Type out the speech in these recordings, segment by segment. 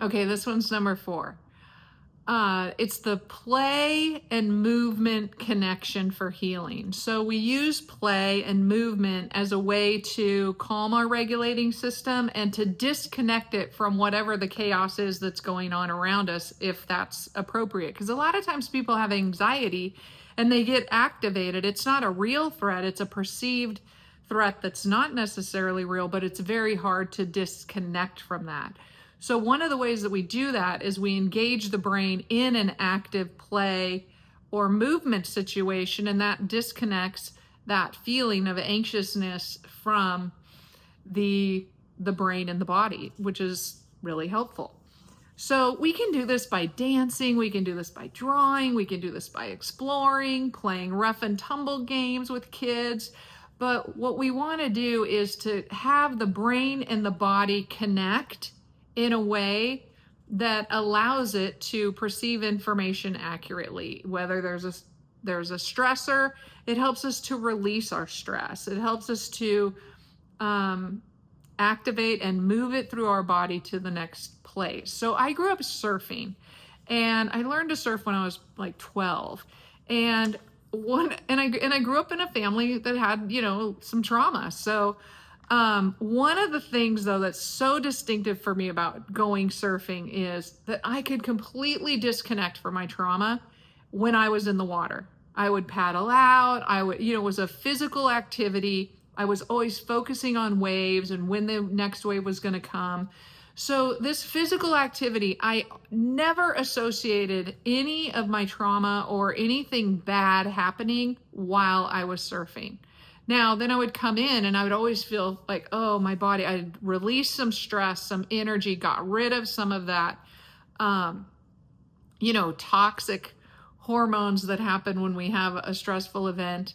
Okay, this one's number 4. It's the play and movement connection for healing. So we use play and movement as a way to calm our regulating system and to disconnect it from whatever the chaos is that's going on around us, if that's appropriate. Because a lot of times people have anxiety and they get activated. It's not a real threat, it's a perceived threat that's not necessarily real, but it's very hard to disconnect from that. So one of the ways that we do that is we engage the brain in an active play or movement situation, and that disconnects that feeling of anxiousness from the brain and the body, which is really helpful. So we can do this by dancing, we can do this by drawing, we can do this by exploring, playing rough and tumble games with kids. But what we want to do is to have the brain and the body connect in a way that allows it to perceive information accurately. Whether there's a stressor, it helps us to release our stress. It helps us to activate and move it through our body to the next place. So I grew up surfing, and I learned to surf when I was like 12. And I grew up in a family that had, some trauma. So one of the things though that's so distinctive for me about going surfing is that I could completely disconnect from my trauma when I was in the water. I would paddle out. It was a physical activity. I was always focusing on waves and when the next wave was going to come. So this physical activity, I never associated any of my trauma or anything bad happening while I was surfing. Now, then I would come in and I would always feel like, oh, my body, I'd release some stress, some energy, got rid of some of that, toxic hormones that happen when we have a stressful event,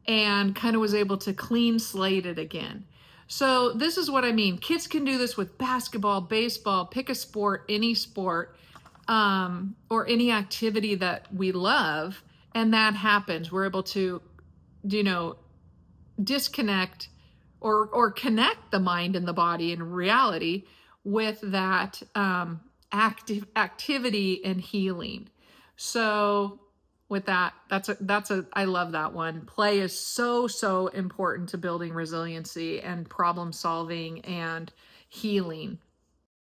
and kind of was able to clean slate it again. So this is what I mean. Kids can do this with basketball, baseball, pick a sport, or any activity that we love. And that happens. We're able to, disconnect or connect the mind and the body in reality with that active activity and healing. So with that, I love that one. Play is so important to building resiliency and problem solving and healing.